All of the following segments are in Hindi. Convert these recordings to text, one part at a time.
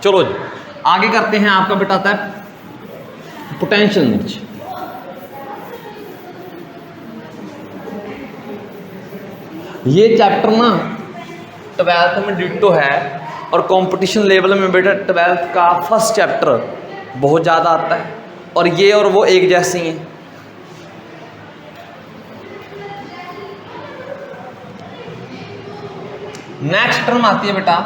चलो जी आगे करते हैं। आपका बेटा आता है पोटेंशियल एनर्जी। ये चैप्टर ना 12th में डिट्टो है और कंपटीशन लेवल में बेटा 12th का फर्स्ट चैप्टर बहुत ज़्यादा आता है और ये और वो एक जैसी हैं। नेक्स्ट टर्म आती है बेटा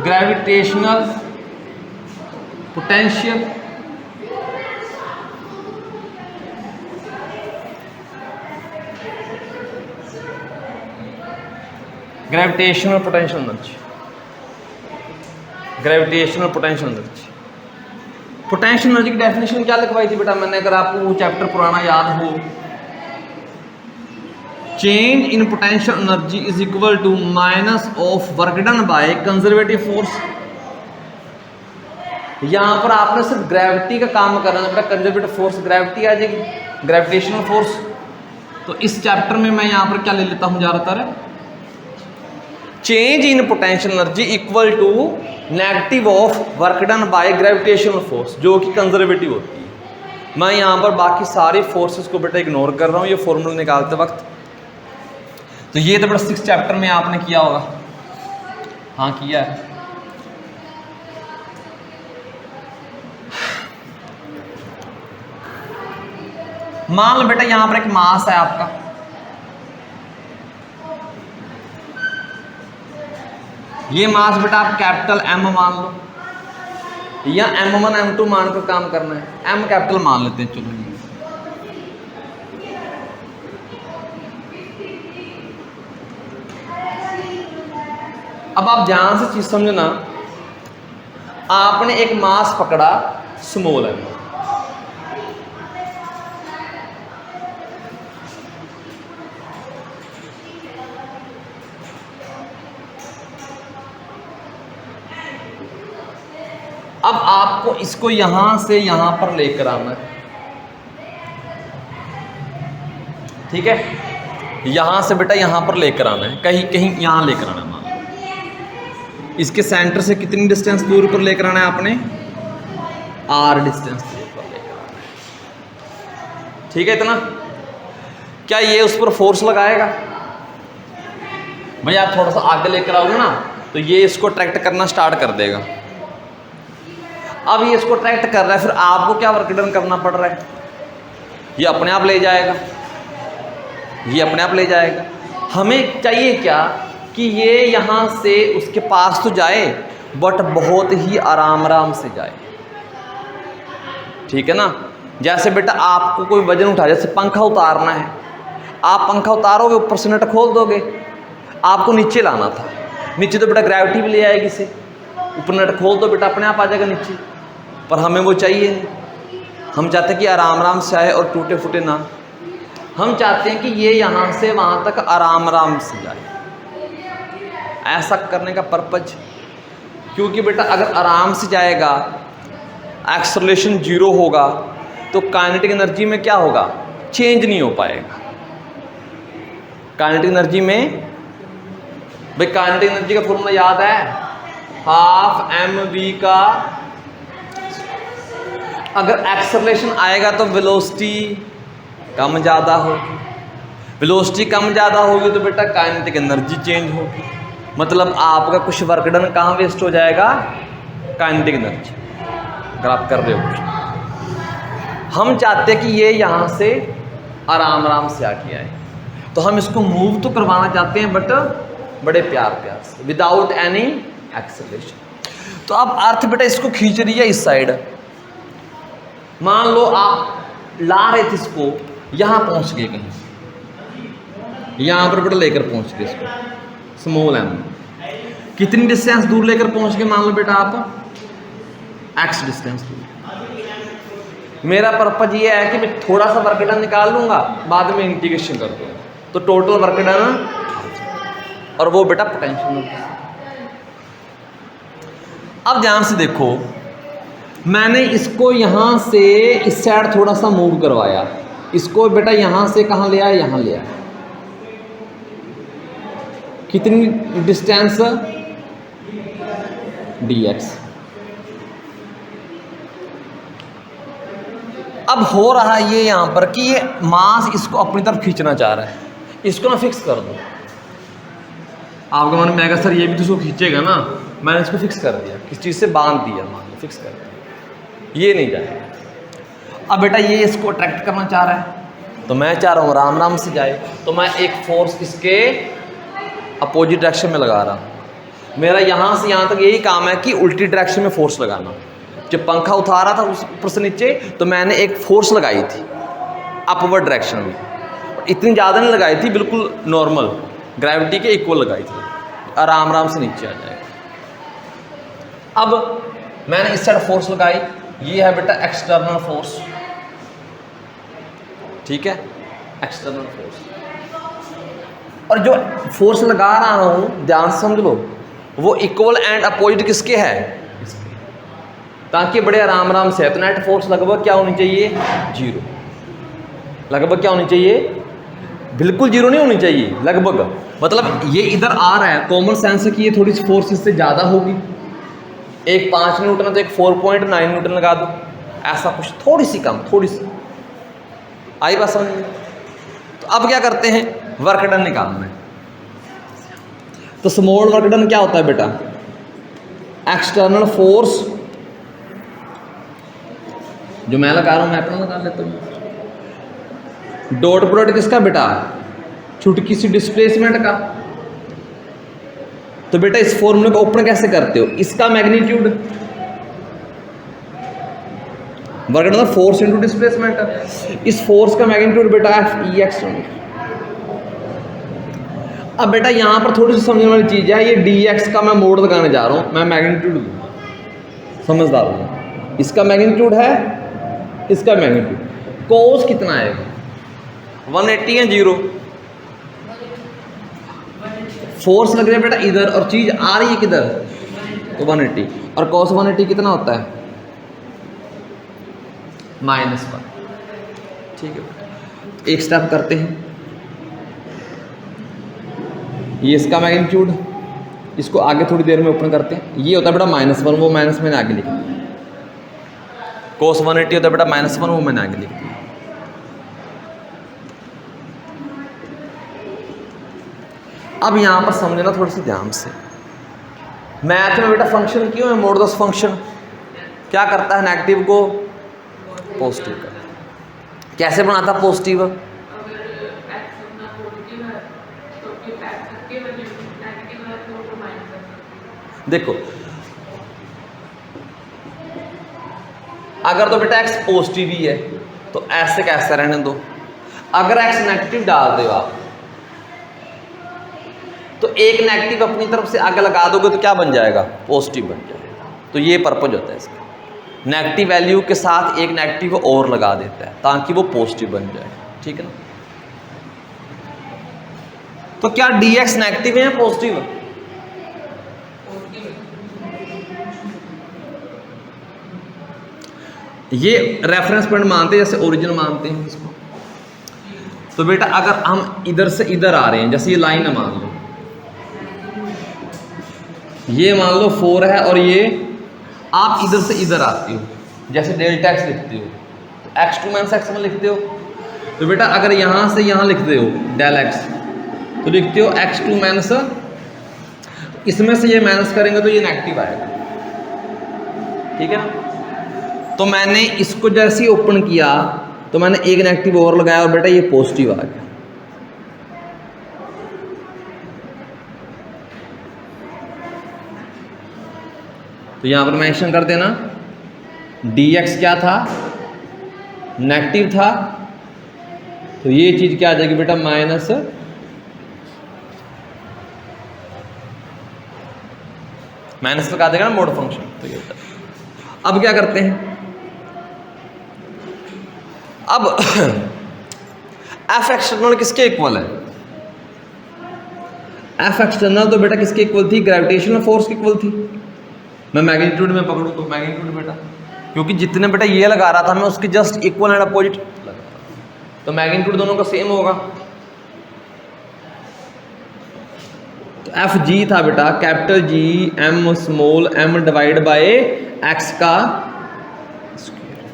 gravitational potential. Gravitational potential energy, gravitational potential energy. Potential energy की डेफिनेशन क्या लिखवाई थी बेटा मैंने, अगर आपको वो चैप्टर पुराना याद हो, change in potential energy is equal to minus of work done by conservative force. यहां पर आपने सिर्फ ग्रेविटी का काम करना है बेटा, कंजर्वेटिव फोर्स ग्रेविटी आ जाएगी, ग्रेविटेशनल फोर्स। तो इस चैप्टर में मैं यहां पर क्या ले लेता हूं ज्यादातर, change in potential energy equal to negative of work done by gravitational force, जो कि कंजर्वेटिव होती है। मैं यहाँ पर बाकी सारी फोर्सेस को बेटा इग्नोर कर रहा हूँ ये फॉर्मूला निकालते वक्त। तो ये तो बेटा 6th चैप्टर में आपने किया होगा, हाँ किया है। मान लो बेटा यहाँ पर एक मास है आपका, ये मास बेटा आप कैपिटल M मान लो या M1 M2 मान कर काम करना है, M कैपिटल मान लेते हैं। चलो अब आप ध्यान से चीज समझना, आपने एक मास पकड़ा स्मॉल m, अब आपको इसको यहां से यहां पर लेकर आना है, ठीक है। यहां से बेटा यहां पर लेकर आना है, कहीं कहीं यहां लेकर आना है। मान लो इसके सेंटर से कितनी डिस्टेंस दूर पर लेकर आना है आपने, r डिस्टेंस दूर पर लेकर आना है, ठीक है। इतना क्या ये उस पर फोर्स लगाएगा भाई, आप थोड़ा सा आगे लेकर आओगे ना तो ये इसको अट्रैक्ट करना स्टार्ट कर देगा। अब ये इसको अट्रैक्ट कर रहा है, फिर आपको क्या वर्क डन करना पड़ रहा है, ये अपने आप ले जाएगा, ये अपने आप ले जाएगा। हमें चाहिए क्या कि ये यहाँ से उसके पास तो जाए बट बहुत ही आराम आराम से जाए, ठीक है ना। जैसे बेटा आपको कोई वजन उठा, जैसे पंखा उतारना है, आप पंखा उतारोगे ऊपर से नट खोल दोगे, आपको नीचे लाना था, नीचे तो बेटा ग्रेविटी भी ले आएगी इसे, ऊपर नट खोल दो बेटा अपने आप आ जाएगा नीचे। पर हमें वो चाहिए नहीं, हम चाहते हैं कि आराम आराम से आए और टूटे फूटे ना। हम चाहते हैं कि ये यहाँ से वहाँ तक आराम आराम से जाए। ऐसा करने का पर्पज, क्योंकि बेटा अगर आराम से जाएगा, एक्सेलरेशन 0 होगा, तो काइनेटिक एनर्जी में क्या होगा, चेंज नहीं हो पाएगा। काइनेटिक एनर्जी में भाई, काइनेटिक एनर्जी का फॉर्मूला याद है, हाफ mv का, अगर एक्सेलरेशन आएगा तो वेलोसिटी कम ज़्यादा होगी, वेलोसिटी कम ज़्यादा होगी तो बेटा काइनेटिक एनर्जी चेंज होगी। मतलब आपका कुछ वर्क डन कहाँ वेस्ट हो जाएगा, काइनेटिक एनर्जी, अगर आप कर रहे हो कुछ। हम चाहते हैं कि ये यहाँ से आराम आराम से आके आए, तो हम इसको मूव तो करवाना चाहते हैं बट बड़े प्यार प्यार से, विदाउट एनी एक्सेलरेशन। तो अब अर्थ बेटा इसको खींच रही है इस साइड, मान लो आप ला रहे थे इसको, यहाँ पहुँच गए कहीं, यहाँ पर बेटा लेकर पहुँच गए इसको स्मॉल m, कितनी डिस्टेंस दूर लेकर पहुँच गए, मान लो बेटा आप x डिस्टेंस दूर। मेरा पर्पज ये है कि मैं थोड़ा सा वर्क डन निकाल लूँगा, बाद में इंटीग्रेशन कर दूँगा, तो टोटल वर्क डन, और वो बेटा पोटेंशियल। अब ध्यान से देखो, मैंने इसको यहाँ से इस साइड थोड़ा सा मूव करवाया, इसको बेटा यहाँ से कहाँ ले आया, यहाँ ले आया, कितनी डिस्टेंस dx। अब हो रहा है ये यहाँ पर कि ये मास इसको अपनी तरफ खींचना चाह रहा है, इसको ना फिक्स कर दो। आपका मन में आएगा सर ये भी तो इसको खींचेगा ना, मैंने इसको फिक्स कर दिया, किस चीज़ से बांध दिया, मान लो फिक्स कर दिया, ये नहीं जाएगा। अब बेटा ये इसको अट्रैक्ट करना चाह रहा है, तो मैं चाह रहा हूँ राम राम से जाए, तो मैं एक फोर्स इसके अपोजिट डायरेक्शन में लगा रहा हूँ। मेरा यहाँ से यहाँ तक यही काम है कि उल्टी डायरेक्शन में फोर्स लगाना। जब पंखा उठा रहा था उस ऊपर से नीचे, तो मैंने एक फोर्स लगाई थी अपवर्ड डायरेक्शन में, इतनी ज़्यादा नहीं लगाई थी, बिल्कुल नॉर्मल ग्रेविटी के इक्वल लगाई थी, आराम आराम से नीचे आ जाएगा। अब मैंने इस साइड फोर्स लगाई, ये है बेटा एक्सटर्नल फोर्स, ठीक है, एक्सटर्नल फोर्स। और जो फोर्स लगा रहा हूँ ध्यान से समझ लो, वो इक्वल एंड अपोजिट किसके है, ताकि बड़े आराम आराम से है। तो नेट फोर्स लगभग क्या होनी चाहिए, जीरो। लगभग क्या होनी चाहिए, बिल्कुल जीरो नहीं होनी चाहिए, लगभग। मतलब ये इधर आ रहा है, कॉमन सेंस है कि ये थोड़ी सी फोर्स इससे ज़्यादा होगी, एक 5 न्यूटन है तो एक 4.9 न्यूटन लगा दो, ऐसा कुछ, थोड़ी सी कम, थोड़ी सी। आई बात समझ में? तो अब क्या करते हैं, वर्क डन निकालना है। तो स्मॉल वर्क डन क्या होता है बेटा, एक्सटर्नल फोर्स जो मैं लगा रहा हूं, मैं अपना लगा लेता हूं, डॉट प्रोडक्ट किसका बेटा, छुटकी सी डिस्प्लेसमेंट का। तो बेटा इस फॉर्मूले को ओपन कैसे करते हो, इसका magnitude, work done force into displacement, इस फोर्स का मैग्नीट्यूड बेटा F(E)x। अब बेटा यहां पर थोड़ी सी समझने वाली चीज है, ये dx का मैं मोड लगाने जा रहा हूं, मैं मैग्नीट्यूड दूंगा, समझदार हूं। इसका मैग्नीट्यूड है, इसका मैग्नीट्यूड, कोस कितना आएगा, 180 है, 0। फोर्स लग रहा है बेटा इधर और चीज आ रही है किधर, तो 180, और कोस 180 कितना होता है, -1। ठीक है बेटा, एक स्टेप करते हैं, ये इसका मैग्नीट्यूड, इसको आगे थोड़ी देर में ओपन करते हैं। ये होता है बेटा -1, वो माइनस मैंने आगे लिखा, कोस 180 होता है बेटा -1, वो मैंने आगे लिख दिया। अब यहां पर समझना थोड़ी सी ध्यान से, मैथ में बेटा फंक्शन क्यों है, मॉडुलस फंक्शन क्या करता है, नेगेटिव को पॉजिटिव करता है। कैसे बनाता पॉजिटिव, देखो अगर तो बेटा x पॉजिटिव ही है तो ऐसे कैसे रहने दो, अगर x नेगेटिव डाल दो आप, तो एक नेगेटिव अपनी तरफ से आगे लगा दोगे तो क्या बन जाएगा, पॉजिटिव बन जाएगा। तो ये पर्पज होता है इसका, नेगेटिव वैल्यू के साथ एक नेगेटिव और लगा देता है ताकि वो पॉजिटिव बन जाए, ठीक है ना। तो क्या dx नेगेटिव है या पॉजिटिव है, ये रेफरेंस पॉइंट मानते हैं, जैसे ओरिजिन मानते हैं इसको। तो बेटा अगर हम इधर से इधर आ रहे हैं, जैसे ये लाइन है मान लो, ये मान लो 4 है, और ये आप इधर से इधर आते हो, जैसे डेल्टा x लिखते हो, तो x2 माइनस x1 लिखते हो। तो बेटा अगर यहाँ से यहाँ लिखते हो डेल x, तो लिखते हो x2 माइनस, इसमें से ये माइनस करेंगे तो ये नेगेटिव आएगा, ठीक है ना। तो मैंने इसको जैसे ही ओपन किया तो मैंने एक नेगेटिव और लगाया और बेटा ये पॉजिटिव आ गया। तो यहां पर मेंशन कर देना dx क्या था, नेगेटिव था, तो ये चीज क्या आ जाएगी बेटा माइनस, माइनस लगा देगा ना मोड फंक्शन। तो ये अब क्या करते हैं, अब एफ एक्सटर्नल किसके इक्वल है, एफ एक्सटर्नल तो बेटा किसके इक्वल थी, ग्रेविटेशनल फोर्स की इक्वल थी। मैं मैग्नीट्यूड में पकड़ूं तो मैग्नीट्यूड बेटा, क्योंकि जितने बेटा ये लगा रहा था मैं उसके जस्ट इक्वल एंड अपोजिट लगा, तो मैग्नीट्यूड दोनों का सेम होगा। तो एफ जी था बेटा capital G M small m divide by x का स्क्वायर।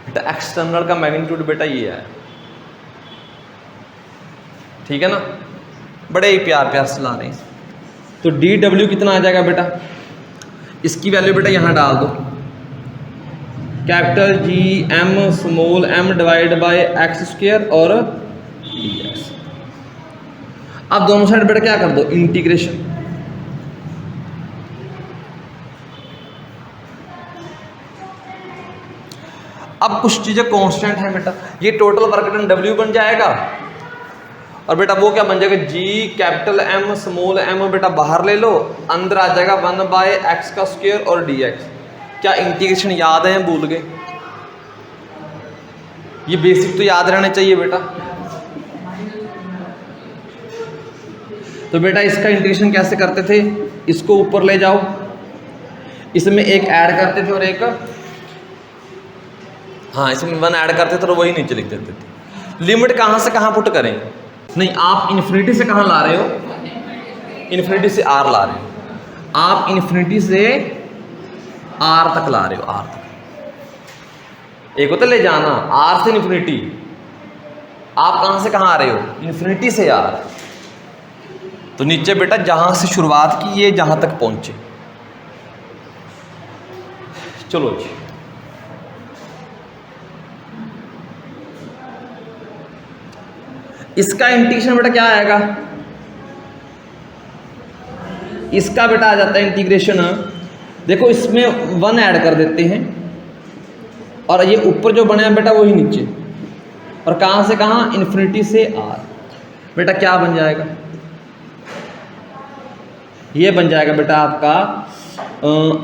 बेटा एक्सटर्नल का मैग्नीट्यूड बेटा ये है, ठीक है ना, बड़े ही प्यार प्यार से ला रहे हैं। तो डी डब्ल्यू कितना आ जाएगा बेटा, इसकी वैल्यू बेटा यहाँ डाल दो, capital G M small m divide by x square और dx। अब दोनों साइड बेटा क्या कर दो, इंटीग्रेशन। अब कुछ चीजें कांस्टेंट है बेटा, ये टोटल वर्क डन W बन जाएगा और बेटा वो क्या बन जाएगा, G capital M small m बेटा बाहर ले लो, अंदर आ जाएगा 1 बाय एक्स का स्क्वायर और dx। क्या इंटीग्रेशन याद है या भूल गए? ये बेसिक तो याद रहने चाहिए बेटा। तो बेटा इसका इंटीग्रेशन कैसे करते थे, इसको ऊपर ले जाओ, इसमें एक ऐड करते थे और एक, हाँ इसमें 1 ऐड करते थे और वही नीचे लिख देते थे। लिमिट कहाँ से कहाँ पुट करें, नहीं आप इन्फिनिटी से कहाँ ला रहे हो, इन्फिनिटी से आर ला रहे हो, आप इन्फिनिटी से आर तक ला रहे हो, आर तक। एक होता ले जाना आर से इन्फिनिटी, आप कहाँ से कहाँ आ रहे हो, इन्फिनिटी से आर। तो नीचे बेटा जहाँ से शुरुआत की ये जहाँ तक पहुँचे। चलो जी, इसका इंटीग्रेशन बेटा क्या आएगा, इसका बेटा आ जाता है इंटीग्रेशन, देखो इसमें 1 ऐड कर देते हैं और ये ऊपर जो बना है बेटा वही नीचे, और कहाँ से कहाँ, इन्फिनिटी से आर। बेटा क्या बन जाएगा, ये बन जाएगा बेटा आपका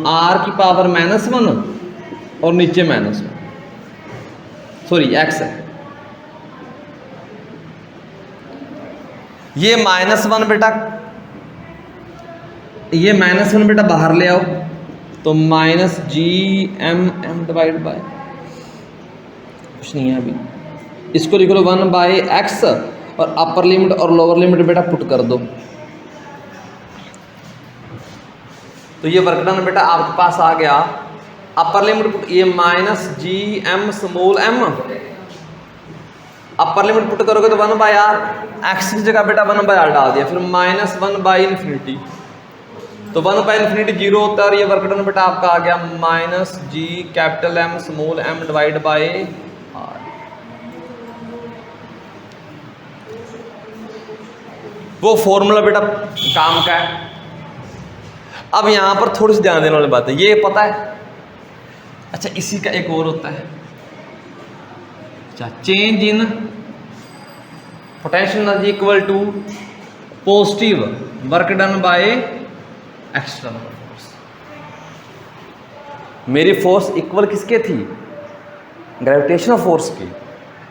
आर की पावर -1 और नीचे -1, सॉरी एक्स है, ये -1 बेटा, ये -1 बेटा बाहर ले आओ, तो -GM डिवाइड बाय, कुछ नहीं है अभी, इसको लिख लो 1 बाय एक्स और अपर लिमिट और लोअर लिमिट बेटा पुट कर दो। तो ये वर्क डन बेटा आपके पास आ गया, अपर लिमिट ये -GM small m, upper limit put करोगे तो 1 बाय आर, एक्स की जगह बेटा 1 बाय आर डाल दिया, फिर -1 बाय इन्फिनिटी, तो 1 बाय इन्फिनिटी 0 होता है और ये वर्क डन बेटा आपका आ गया -G capital M small m divide by r. वो फॉर्मूला बेटा काम का है। अब यहां पर थोड़ी सी ध्यान देने वाली बात है, ये पता है, अच्छा इसी का एक और होता है, अच्छा change in potential energy equal to positive work done by external force. मेरी फोर्स इक्वल किसके थी, ग्रेविटेशनल फोर्स की,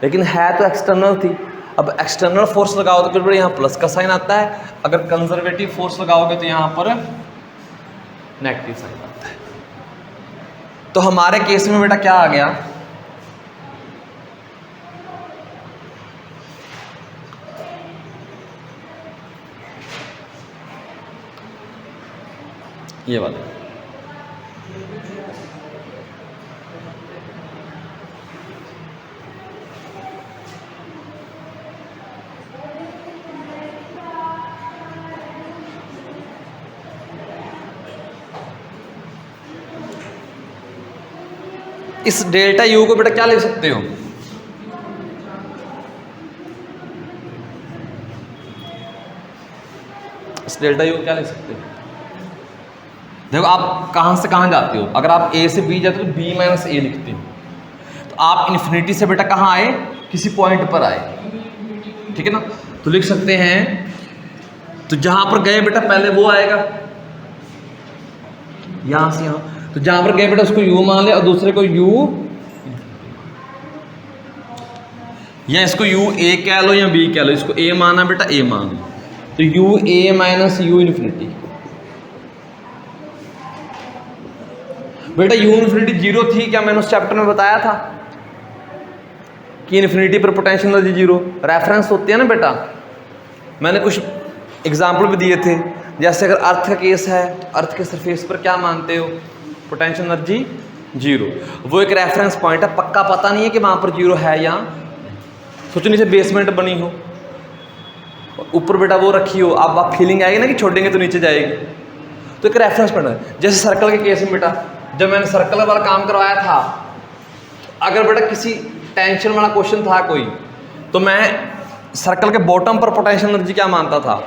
लेकिन है तो एक्सटर्नल थी। अब एक्सटर्नल फोर्स लगाओ तो फिर यहाँ प्लस का साइन आता है, अगर कंजर्वेटिव फोर्स लगाओगे तो यहाँ पर नेगेटिव साइन आता है। तो हमारे केस में बेटा क्या आ गया, ये वाला, इस डेल्टा यू को बेटा क्या लिख सकते हो, इस डेल्टा यू को क्या लिख सकते हो, देखो आप कहाँ से कहाँ जाते हो, अगर आप ए से बी जाते हो तो बी माइनस ए लिखते हो, तो आप इन्फिनिटी से बेटा कहाँ आए, किसी पॉइंट पर आए, ठीक है ना। तो लिख सकते हैं, तो जहाँ पर गए बेटा पहले वो आएगा यहाँ से यहाँ, तो जहाँ पर गए बेटा उसको u मान ले और दूसरे को u, या इसको u a कह लो या b कह लो, इसको a माना बेटा a मान लो, तो u a minus u infinity. बेटा u इन्फिनिटी 0 थी क्या, मैंने उस चैप्टर में बताया था कि इन्फिनिटी पर पोटेंशियल एनर्जी 0 रेफरेंस होती है ना बेटा, मैंने कुछ एग्जाम्पल भी दिए थे, जैसे अगर अर्थ का केस है तो अर्थ के सरफेस पर क्या मानते हो, पोटेंशियल एनर्जी जीरो। वो एक रेफरेंस पॉइंट है, पक्का पता नहीं है कि वहाँ पर जीरो है या सोचो नीचे बेसमेंट बनी हो, ऊपर बेटा वो रखी हो, आप फीलिंग आएगी ना कि छोड़ेंगे तो नीचे जाएगी, तो एक रेफरेंस पॉइंट है। जैसे सर्कल के केस में बेटा, जब मैंने सर्कल वाला काम करवाया था, अगर बेटा किसी टेंशन वाला क्वेश्चन था कोई, तो मैं सर्कल के बॉटम पर पोटेंशियल एनर्जी क्या मानता था,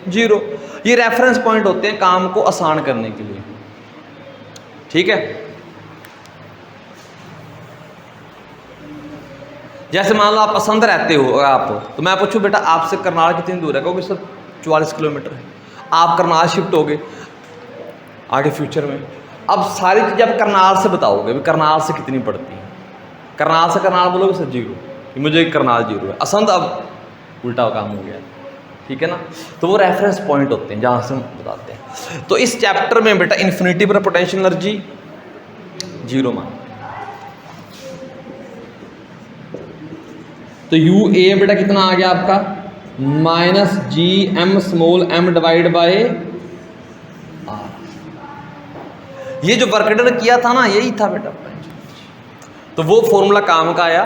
जीरो। ये रेफरेंस पॉइंट होते हैं काम को आसान करने के लिए, ठीक है। जैसे मान लो आप पसंद रहते हो आप, तो मैं पूछूं बेटा आपसे करनाल कितनी दूर है, क्योंकि सर 44 किलोमीटर है, आप करनाल शिफ्ट हो गए आगे फ्यूचर में। अब सारी चीज़ें आप करनाल से बताओगे, भी करनाल से कितनी पड़ती है, करनाल से करनाल बोलोगे सर जीरो, कि मुझे करनाल जीरो है, असंद अब उल्टा काम हो गया, ठीक है ना। तो वो रेफरेंस पॉइंट होते हैं जहाँ से हम बताते हैं। तो इस चैप्टर में बेटा इन्फिनिटी पर पोटेंशियल एनर्जी जीरो मान, तो यू ए बेटा कितना आ गया आपका, minus G M small m divide by r. ये जो वर्क डन किया था ना, यही था बेटा, तो वो फॉर्मूला काम का आया।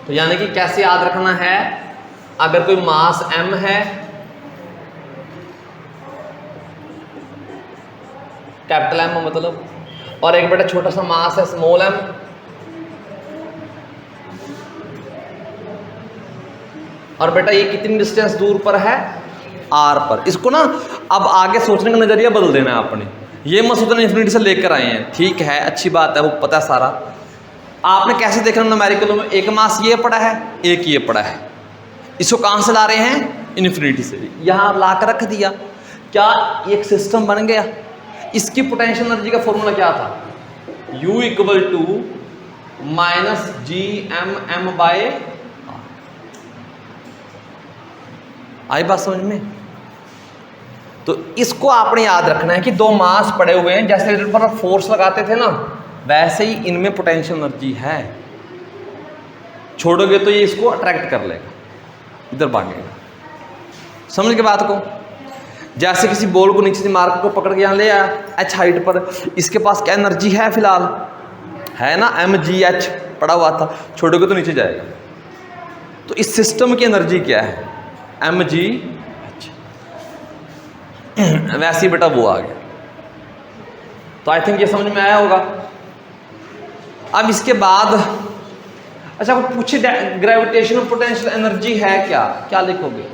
तो यानी कि कैसे याद रखना है, अगर कोई मास m है, कैपिटल M मतलब, और एक बेटा छोटा सा मास है स्मॉल m, और बेटा ये कितनी डिस्टेंस दूर पर है, r पर। इसको ना अब आगे सोचने का नजरिया बदल देना है आपने, ये मत सोचना इन्फिनिटी से लेकर आए हैं, ठीक है अच्छी बात है, वो पता है सारा। आपने कैसे देखना न्यूमेरिकल में, एक मास ये पड़ा है, एक ये पड़ा है, इसको कहाँ से ला रहे हैं, इन्फिनिटी से, यहाँ ला कर रख दिया, क्या एक सिस्टम बन गया। इसकी पोटेंशियल एनर्जी का फॉर्मूला क्या था, U equal to minus G M M by, आई बात समझ में। तो इसको आपने याद रखना है कि दो मास पड़े हुए हैं, जैसे इधर पर फोर्स लगाते थे ना, वैसे ही इनमें पोटेंशियल एनर्जी है, छोड़ोगे तो ये इसको अट्रैक्ट कर लेगा, इधर भागेगा। समझ के बात को, जैसे किसी बॉल को नीचे से मार को पकड़ के यहाँ ले आया एच हाइट पर, इसके पास क्या एनर्जी है फिलहाल, है ना mgh पड़ा हुआ था, छोड़ोगे तो नीचे जाएगा। तो इस सिस्टम की एनर्जी क्या है, mgh, वैसे ही बेटा वो आ गया। तो आई थिंक ये समझ में आया होगा। अब इसके बाद अच्छा वो पूछे ग्रेविटेशनल पोटेंशियल एनर्जी है क्या, क्या लिखोगे,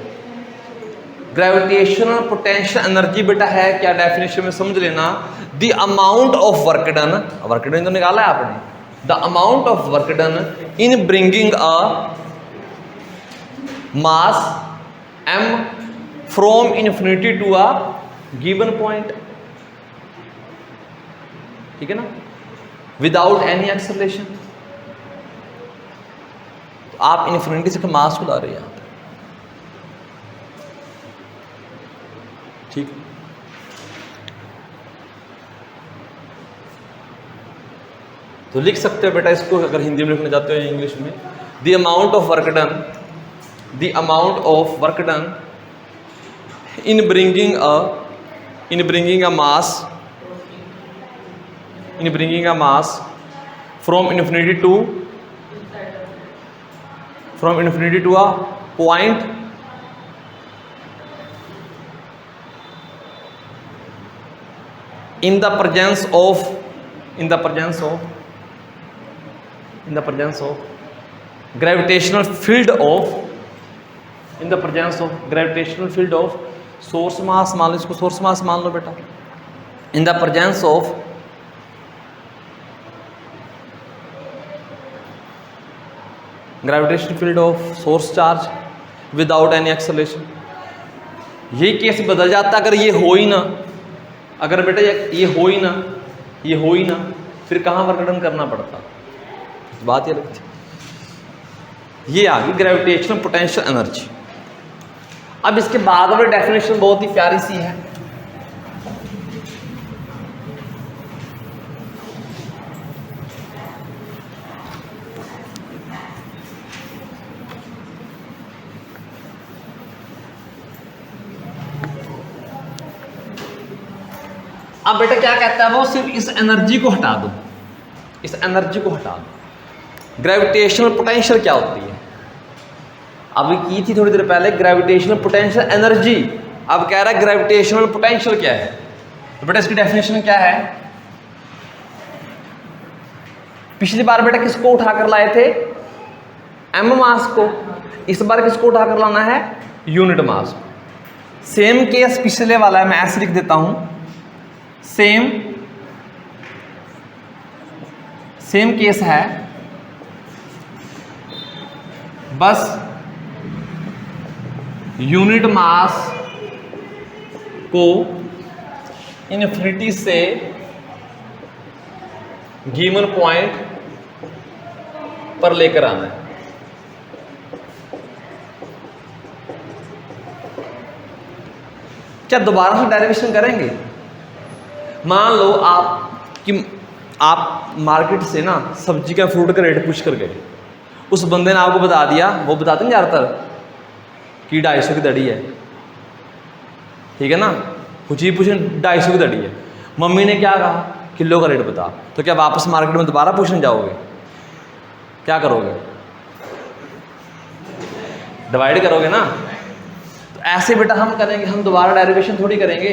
ग्रेविटेशनल पोटेंशियल एनर्जी बेटा है क्या, डेफिनेशन में समझ लेना, the amount of work done, work done तो निकाला है आपने, the amount of work done in bringing a mass m from infinity to a given point, ठीक है ना, विदाउट एनी एक्सेलरेशन। तो आप इन्फिनिटी से मास को ला रहे हैं यहाँ पर, ठीक। तो लिख सकते हो बेटा इसको, अगर हिंदी में लिखना चाहते हो या इंग्लिश में, the amount of work done, the amount of work done in bringing a mass, in bringing a mass from infinity to a point in the presence of gravitational field of source mass, मान लो इसको source mass मान लो बेटा, in the presence of gravitational field of source charge without any acceleration. ये केस बदल जाता अगर ये हो ही ना, अगर बेटा ये हो ही ना, फिर कहाँ वर्क डन करना पड़ता, बात ये लगती। ये आ गई ग्रेविटेशनल पोटेंशियल एनर्जी। अब इसके बाद वाली डेफिनेशन बहुत ही प्यारी सी है, अब बेटा क्या कहता है वो, सिर्फ इस एनर्जी को हटा दो, इस एनर्जी को हटा दो। ग्रेविटेशनल पोटेंशियल क्या होती है, अभी की थी थोड़ी देर पहले ग्रेविटेशनल पोटेंशियल एनर्जी, अब कह रहा है ग्रेविटेशनल पोटेंशियल क्या है। तो बेटा इसकी डेफिनेशन क्या है, पिछली बार बेटा किसको उठाकर लाए थे, एम मास को, इस बार किसको उठाकर लाना है, यूनिट मास। सेम केस पिछले वाला है, मैं ऐसे लिख देता हूं, सेम केस है, बस यूनिट मास को इन्फिनिटी से गिवन पॉइंट पर लेकर आना है। क्या दोबारा से डेरिवेशन करेंगे? मान लो आप मार्केट से ना सब्जी का फ्रूट का रेट पूछ कर गए, उस बंदे ने आपको बता दिया, वो बताते हैं ज़्यादातर कि 250 की दड़ी है, ठीक है ना, कुछ ही पूछे 250 की दड़ी है, मम्मी ने क्या कहा किलो का रेट बता, तो क्या वापस मार्केट में दोबारा पूछने जाओगे, क्या करोगे, डिवाइड करोगे ना। तो ऐसे बेटा हम करेंगे, हम दोबारा डेरिवेशन थोड़ी करेंगे।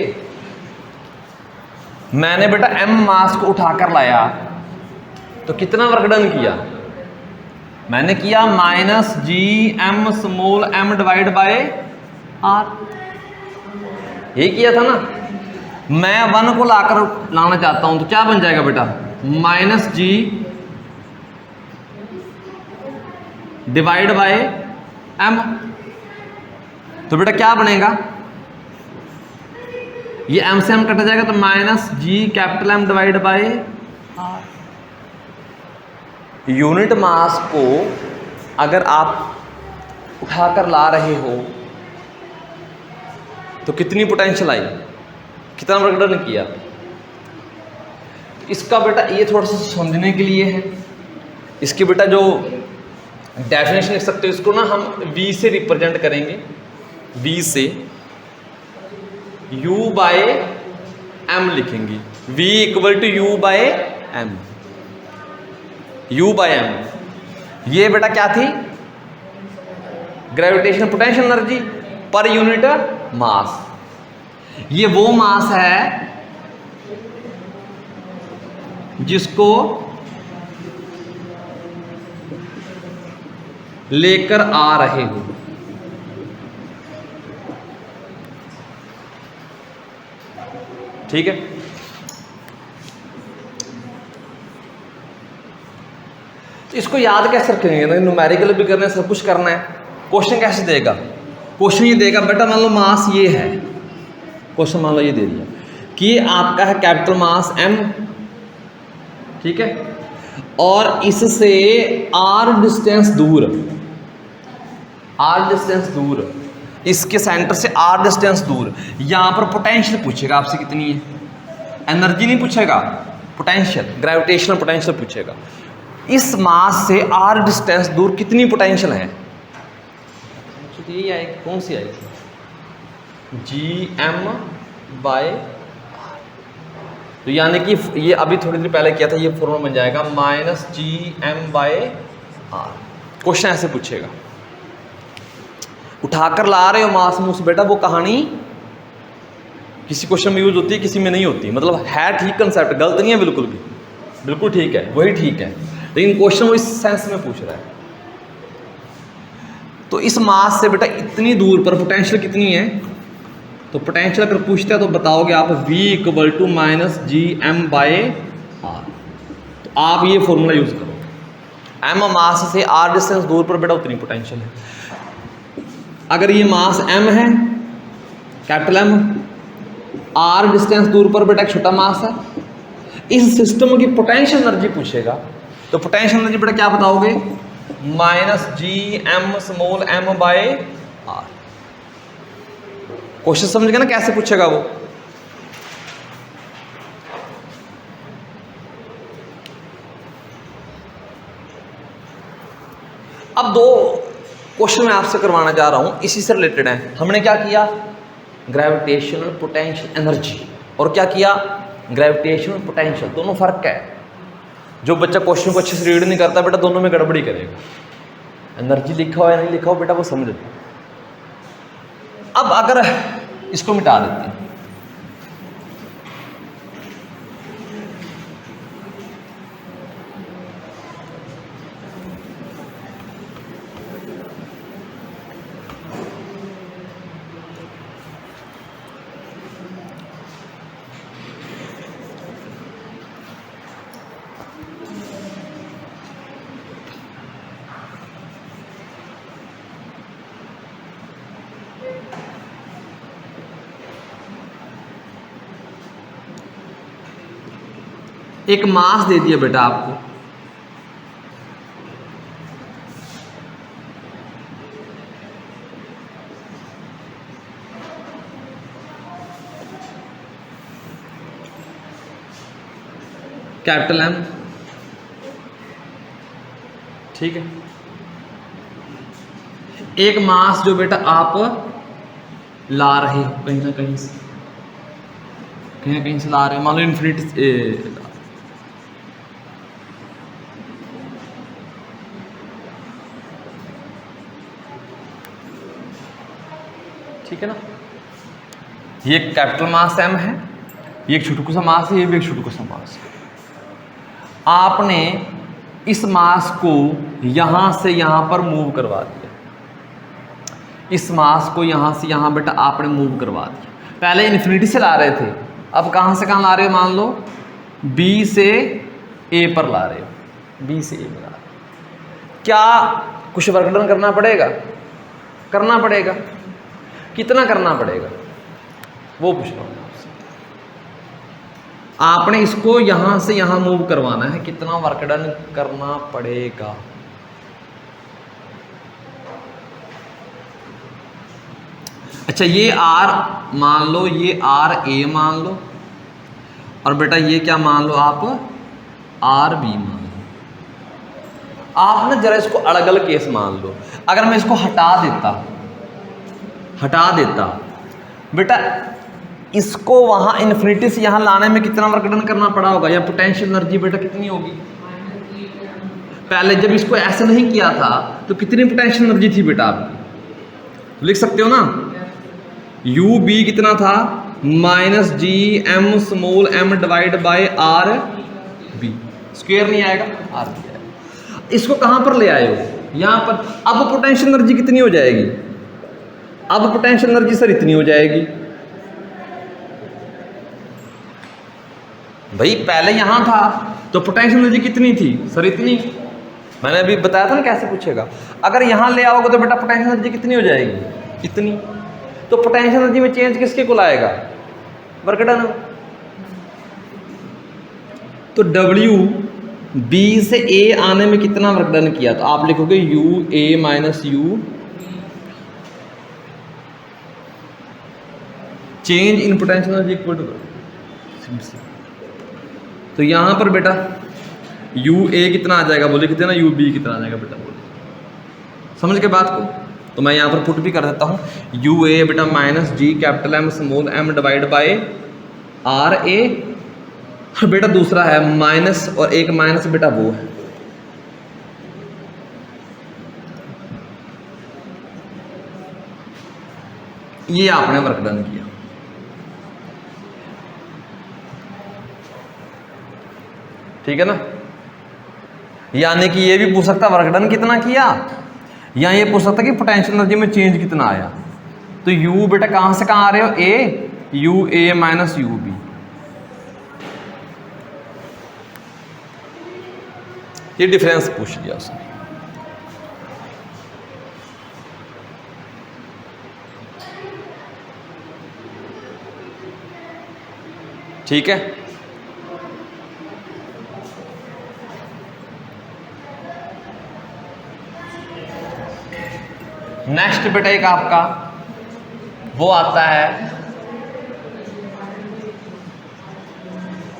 मैंने बेटा एम मास को उठाकर लाया तो कितना वर्क डन किया, मैंने किया minus G M small m divide by r, यही किया था ना। मैं 1 को लाना चाहता हूं तो क्या बन जाएगा बेटा, minus G divide by M, तो बेटा क्या बनेगा, ये एम से एम कट जाएगा तो minus G capital M divide by r. Unit mass को अगर आप उठाकर ला रहे हो तो कितनी पोटेंशियल आई, कितना वर्क डन किया। इसका बेटा ये थोड़ा सा समझने के लिए है, इसकी बेटा जो डेफिनेशन लिख सकते हो, इसको ना हम v से रिप्रेजेंट करेंगे, v से u बाय एम लिखेंगे, v equal to u by M, u by M. ये बेटा क्या थी, gravitational potential energy per unit mass. ये वो मास है जिसको लेकर आ रहे हो, ठीक है। तो इसको याद कैसे रखेंगे, न्यूमेरिकल भी करना है, सब कुछ करना है। क्वेश्चन कैसे देगा, क्वेश्चन ये देगा बेटा मान लो मास ये है, क्वेश्चन मान लो ये दे दिया कि आपका है कैपिटल मास m, ठीक है, और इससे r डिस्टेंस दूर, इसके सेंटर से r डिस्टेंस दूर, यहां पर पोटेंशियल पूछेगा आपसे कितनी है, एनर्जी नहीं पूछेगा, पोटेंशियल, ग्रेविटेशनल पोटेंशियल पूछेगा। इस मास से r डिस्टेंस दूर कितनी पोटेंशियल है, यही आएगी, कौन सी आएगी, जी एम बाय, तो यानी कि ये अभी थोड़ी देर पहले किया था, ये फॉर्मूला बन जाएगा minus G M by R. Question ऐसे पूछेगा, उठाकर ला रहे हो मास मूस, बेटा वो कहानी किसी क्वेश्चन में यूज होती है, किसी में नहीं होती, मतलब है ठीक कंसेप्ट, गलत नहीं है बिल्कुल भी, बिल्कुल ठीक है, वही ठीक है, लेकिन क्वेश्चन वो इस सेंस में पूछ रहा है। तो इस मास से बेटा इतनी दूर पर पोटेंशियल कितनी है, तो पोटेंशियल अगर पूछते हैं तो बताओगे आप v equal to minus G M by R. तो आप ये फॉर्मूला यूज करो, m मास से r डिस्टेंस दूर पर बेटा उतनी पोटेंशियल है। अगर ये मास m है कैपिटल M, r डिस्टेंस दूर पर बेटा एक छोटा मास है, इस सिस्टम की पोटेंशियल एनर्जी पूछेगा तो पोटेंशियल एनर्जी बेटा क्या बताओगे, minus G M small m by R. Question समझ गए ना कैसे पूछेगा वो। अब दो क्वेश्चन मैं आपसे करवाना जा रहा हूं, इसी से रिलेटेड है। हमने क्या किया, ग्रेविटेशनल पोटेंशियल एनर्जी, और क्या किया, ग्रेविटेशनल पोटेंशियल, दोनों फर्क है। जो बच्चा क्वेश्चन को अच्छे से रीड नहीं करता बेटा दोनों में गड़बड़ी करेगा। एनर्जी लिखा हो या नहीं लिखा हो बेटा वो समझ लो। अब अगर इसको मिटा देते हैं, एक मास दे दिया बेटा आपको, कैपिटल एम, ठीक है। एक मास जो बेटा आप ला रहे हो कहीं ना कहीं से, कहीं ना कहीं से ला रहे हो, मान लो इन्फिनिटी, ठीक है ना। ये कैपिटल मास m है, ये एक छोटू सा मास है, ये भी एक छोटू सा मास है। आपने इस मास को यहां से यहां पर मूव करवा दिया, इस मास को यहां से यहां बेटा आपने मूव करवा दिया। पहले इन्फिनिटी से ला रहे थे, अब कहां से कहां ला रहे हो, मान लो B से A पर ला रहे हो, B से A पर ला रहे हो। क्या कुछ वर्क डन करना पड़ेगा? करना पड़ेगा। कितना करना पड़ेगा वो पूछ रहा हूँ आपसे। आपने इसको यहां से यहां मूव करवाना है, कितना वर्क डन करना पड़ेगा? अच्छा ये R मान लो, ये RA मान लो, और बेटा ये क्या मान लो आप, RB मान लो। आप ना जरा इसको अलग अलग केस मान लो। अगर मैं इसको हटा देता बेटा, इसको वहां इन्फिनिटी से यहां लाने में कितना वर्क डन करना पड़ा होगा, या पोटेंशियल एनर्जी बेटा कितनी होगी? पहले जब इसको ऐसे नहीं किया था तो कितनी पोटेंशियल एनर्जी थी बेटा आपकी? लिख सकते हो ना, UB कितना था, -GM divide bye RB, square नहीं आएगा, RB आएगा। इसको कहां पर ले आए हो, यहां पर। अब पोटेंशियल एनर्जी कितनी हो जाएगी? अब पोटेंशियल एनर्जी सर इतनी हो जाएगी। भाई पहले यहां था तो पोटेंशियल एनर्जी कितनी थी सर? इतनी। मैंने अभी बताया था ना कैसे पूछेगा। अगर यहां ले आओगे तो बेटा पोटेंशियल एनर्जी कितनी हो जाएगी? इतनी। तो पोटेंशियल एनर्जी में चेंज किसके को लाएगा? Work done. तो W B से A आने में कितना वर्क डन किया, तो आप लिखोगे UA minus U, change in potential energy equal to. तो यहां पर बेटा UA कितना आ जाएगा, बोले कितना, UB कितना आ जाएगा बेटा, बोले समझ के बात को। तो मैं यहां पर पुट भी कर देता हूं, UA बेटा -G capital M divide bye RA, और बेटा दूसरा है माइनस, और एक माइनस बेटा वो है, ये आपने वर्क डन किया। ठीक है ना। यानी कि ये भी पूछ सकता वर्क डन कितना किया, या ये पूछ सकता कि पोटेंशियल एनर्जी में चेंज कितना आया। तो U बेटा कहां से कहां आ रहे हो, A, UA माइनस UB। ये डिफरेंस पूछ लिया उसने। ठीक है। नेक्स्ट बेटा एक आपका वो आता है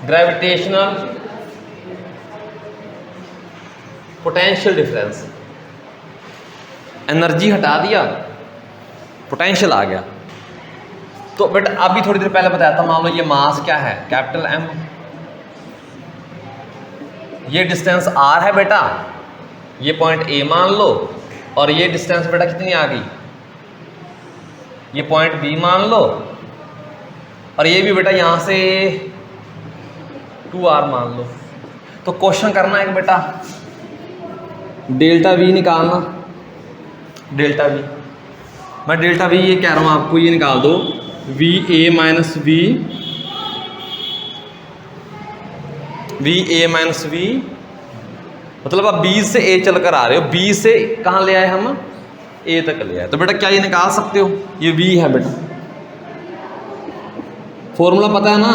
ग्रेविटेशनल पोटेंशियल डिफरेंस। एनर्जी हटा दिया, पोटेंशियल आ गया। तो बेटा अभी थोड़ी देर पहले बताया था, मान लो ये मास क्या है, कैपिटल M, ये डिस्टेंस R है बेटा, ये पॉइंट A मान लो, और ये डिस्टेंस बेटा कितनी आ गई, ये पॉइंट B मान लो, और ये भी बेटा यहाँ से 2R मान लो। तो क्वेश्चन करना है कि बेटा डेल्टा V निकालना, डेल्टा V, मैं डेल्टा V ये कह रहा हूँ आपको, ये निकाल दो, VA माइनस V, मतलब आप B से A चल कर आ रहे हो, B से कहाँ ले आए हम, A तक ले आए, तो बेटा क्या ये निकाल सकते हो, ये V है बेटा, फॉर्मूला पता है ना,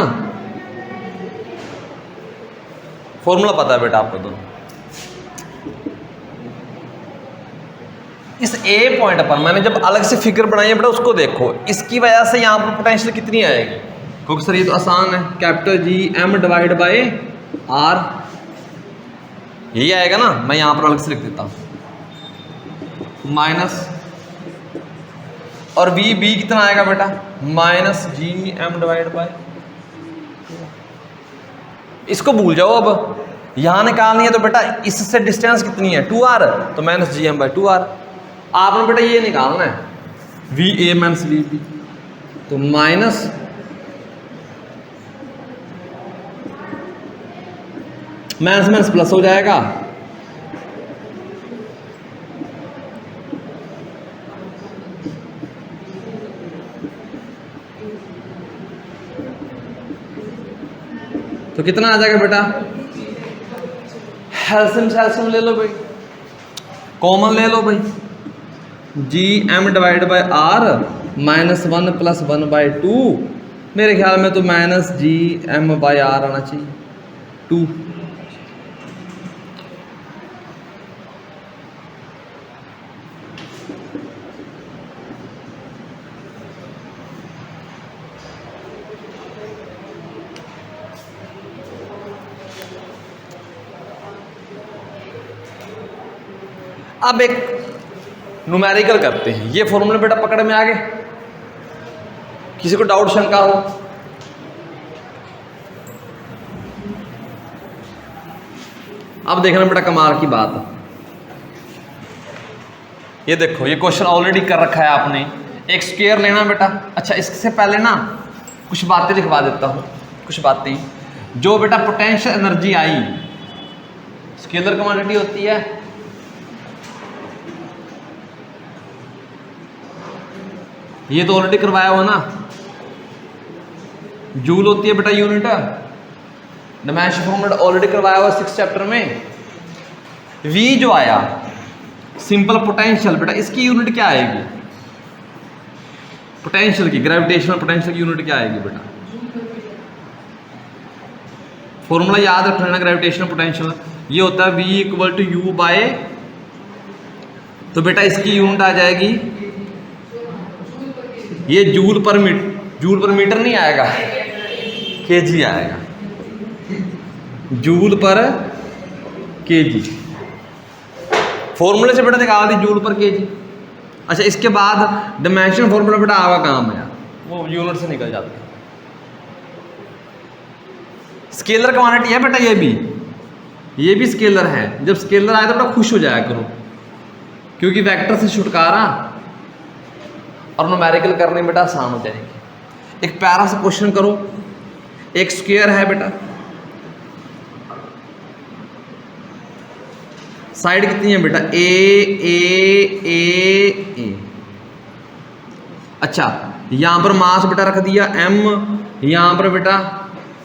फॉर्मूला पता है बेटा आपको दोनों। इस A पॉइंट पर मैंने जब अलग से फिगर बनाई है बेटा, उसको देखो, इसकी वजह से यहाँ पर पोटेंशियल कितनी आएगी, क्योंकि सर ये तो आसान है, capital G M divide by R, यही आएगा ना, मैं यहाँ पर अलग से लिख देता हूँ, माइनस, और V कितना आएगा बेटा, minus G M divide bye, इसको भूल जाओ, अब यहाँ निकालनी है तो बेटा इससे डिस्टेंस कितनी है 2R, तो माइनस GM बाय 2R, आपने बेटा ये निकालना है VA माइनस VB, तो माइनस माइनस प्लस हो जाएगा, तो कितना आ जाएगा बेटा, एलसीएम ले लो भाई, कॉमन ले लो भाई, GM divide by R minus 1 plus 1 by 2, मेरे ख्याल में तो माइनस GM बाय R आना चाहिए 2, अब एक न्यूमेरिकल करते हैं, ये फॉर्मूला बेटा पकड़ में आ गए, किसी को डाउट शंका हो, अब देखना बेटा कमाल की बात, ये देखो ये क्वेश्चन ऑलरेडी कर रखा है आपने, एक स्क्वायर लेना बेटा। अच्छा इससे पहले ना कुछ बातें लिखवा देता हूँ, कुछ बातें जो बेटा पोटेंशियल एनर्जी आई, स्केलर क्वांटिटी होती है, ये तो ऑलरेडी करवाया हुआ ना, जूल होती है बेटा यूनिट, डायमेंशन फॉर्मूला ऑलरेडी करवाया हुआ 6th चैप्टर में। V जो आया सिंपल पोटेंशियल बेटा, इसकी यूनिट क्या आएगी, पोटेंशियल की, ग्रेविटेशनल पोटेंशियल की यूनिट क्या आएगी बेटा, फॉर्मूला याद रख लेना, ग्रेविटेशनल पोटेंशियल ये होता है V equal to U by, तो बेटा इसकी यूनिट आ जाएगी, ये जूल पर मीटर नहीं आएगा, kg आएगा, जूल पर kg, फॉर्मूले से बेटा निकाल दी जूल पर kg। अच्छा इसके बाद डायमेंशन फॉर्मूला बेटा आवा काम है, वो यूनिट से निकल जाता है। स्केलर क्वांटिटी है बेटा, ये भी स्केलर है, जब स्केलर आए तो बेटा खुश हो जाया करो, क्योंकि वेक्टर से छुटकारा और न्यूमेरिकल करने बेटा आसान हो जाएगी। एक पैरा से क्वेश्चन करो, एक स्क्वायर है बेटा, साइड कितनी है बेटा, ए। अच्छा यहां पर मास बेटा रख दिया m, यहां पर बेटा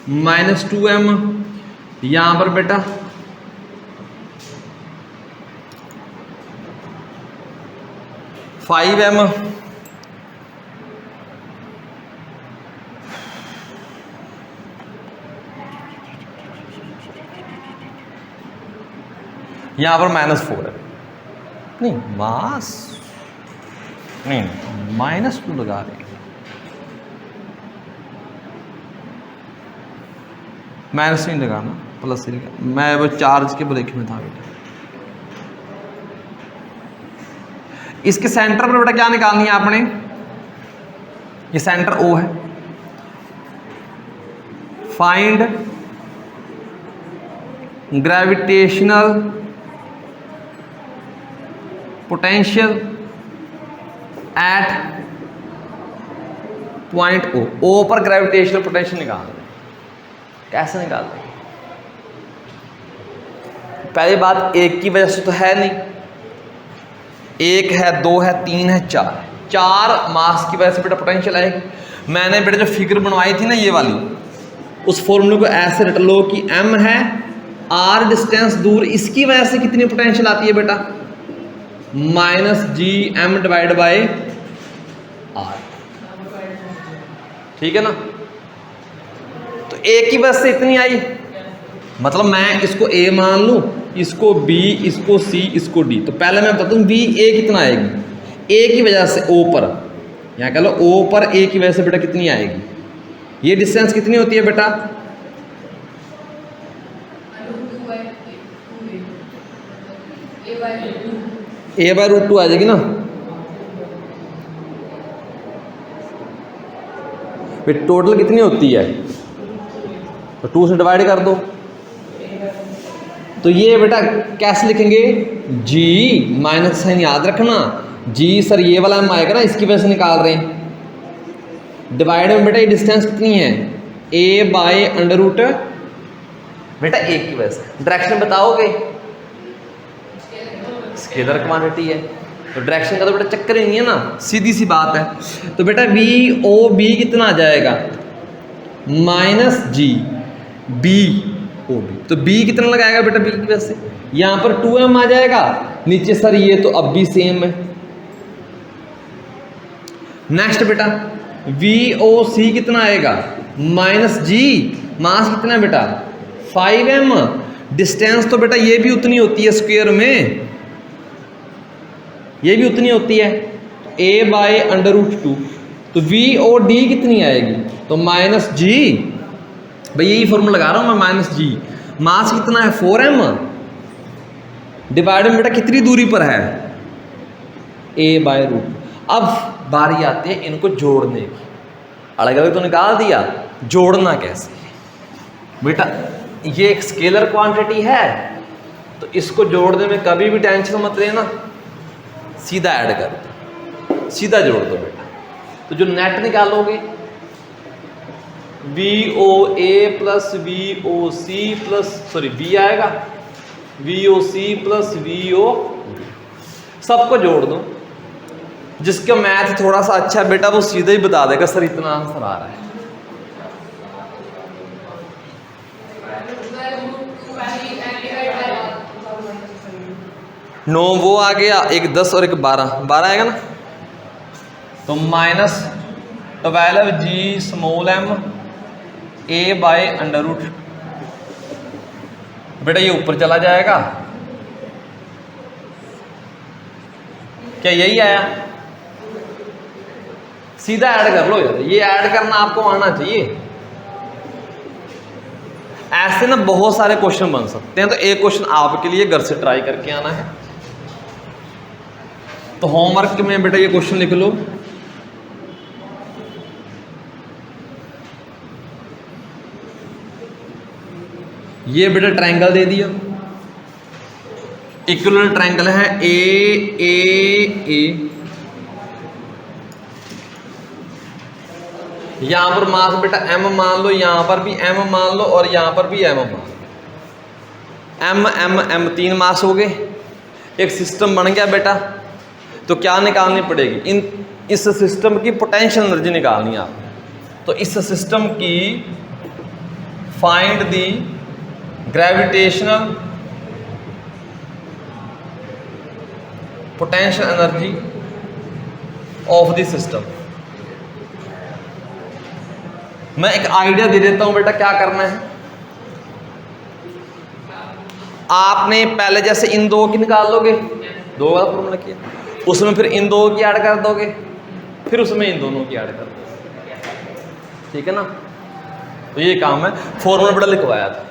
-2m, यहां पर बेटा -5m, यहां पर -4 है, नहीं मास नहीं, -2 लगा रहे, माइनस नहीं लगाना, प्लस ही लगा, मैं वो चार्ज के ब्रेक में था बेटा। इसके सेंटर पर बेटा क्या निकालनी है आपने, ये सेंटर O है। Find gravitational potential at point O। O पर ग्रेविटेशनल पोटेंशियल निकाल रहे। कैसे निकाल रहे? पहली बात, एक की वजह से तो है नहीं, एक है, दो है, तीन है, चार मास की वजह से बेटा पोटेंशियल आएगी। मैंने बेटा जो फिगर बनवाई थी ना ये वाली, उस फॉर्मूले को ऐसे रट लो कि m है, r डिस्टेंस दूर, इसकी वजह से कितनी पोटेंशियल आती है बेटा? -gm divide by r। ठीक है ना? तो एक की वजह से इतनी आई, मतलब मैं इसको a मान लूं, इसको b, इसको c, इसको d। तो पहले मैं बताता हूं b a कितना आएगी। a की वजह से o पर, यहां कह लो o पर a की वजह से बेटा कितनी आएगी? ये डिस्टेंस कितनी होती है बेटा? a/√2 आ जाएगी ना। फिर टोटल कितनी होती है? तो 2 से डिवाइड कर दो। तो ये बेटा कैसे लिखेंगे? g माइनस साइन याद रखना, g सर ये वाला m आएगा ना, इसकी वजह से निकाल रहे हैं। डिवाइड में बेटा ये डिस्टेंस कितनी है? a/√, बेटा एक की वजह से। डायरेक्शन बताओगे? स्केलर क्वांटिटी है, तो डायरेक्शन का तो बेटा चक्कर ही नहीं है ना, सीधी सी बात है। तो बेटा VOB कितना आ जाएगा? -GBOB। तो B कितना लगाएगा बेटा? B की वजह से यहाँ पर 2m आ जाएगा, नीचे सर ये तो अब भी सेम है। नेक्स्ट बेटा VOC कितना आएगा? -G, मास कितना है बेटा? 5m। डिस्टेंस तो बेटा ये भी उतनी होती है स्क्वायर में, ये भी उतनी होती है, a/√2। तो VOD कितनी आएगी? तो -G, भाई यही फॉर्मूला लगा रहा हूं मैं, -G। मास कितना है? 4m। डिवाइड में बेटा कितनी दूरी पर है? a/√2। अब बारी आती है इनको जोड़ने की। अलग अलग तो निकाल दिया, जोड़ना कैसे? बेटा ये एक स्केलर क्वांटिटी है, तो इसको जोड़ने में कभी भी टेंशन मत लेना, सीधा ऐड कर दो, सीधा जोड़ दो बेटा। तो जो नेट निकालोगे VOA plus VOC plus B आएगा, VOC प्लस VOB, सबको जोड़ दो। जिसका मैथ थोड़ा सा अच्छा है बेटा वो सीधा ही बता देगा सर इतना आंसर आ रहा है। नौ वो आ गया, एक 10 और एक 12 आएगा ना। तो -12G(m) a/√2। बेटा ये ऊपर चला जाएगा, क्या यही आया? सीधा ऐड कर लो यार, ये ऐड करना आपको आना चाहिए। ऐसे ना बहुत सारे क्वेश्चन बन सकते हैं, तो एक क्वेश्चन आपके लिए घर से ट्राई करके आना है। तो होमवर्क में बेटा ये क्वेश्चन लिख लो। ये बेटा ट्रायंगल दे दिया, इक्विलर ट्रायंगल है AAA। यहां पर मास बेटा m मान लो, यहां पर भी m मान लो और यहां पर भी m मान लो। m 3 मास हो गए, एक सिस्टम बन गया बेटा। तो क्या निकालनी पड़ेगी? इस सिस्टम की पोटेंशियल एनर्जी निकालनी है आप। तो इस सिस्टम की find the gravitational potential energy of the system. मैं एक आइडिया दे देता हूं बेटा क्या करना है। आपने पहले जैसे इन दो की निकाल लोगे, दो वाला फॉर्मूला किया, उसमें फिर इन दो की ऐड कर दोगे, फिर उसमें इन दोनों की ऐड कर दोगे। ठीक है ना? तो ये काम है, फॉर्मूला बड़ा लिखवाया था।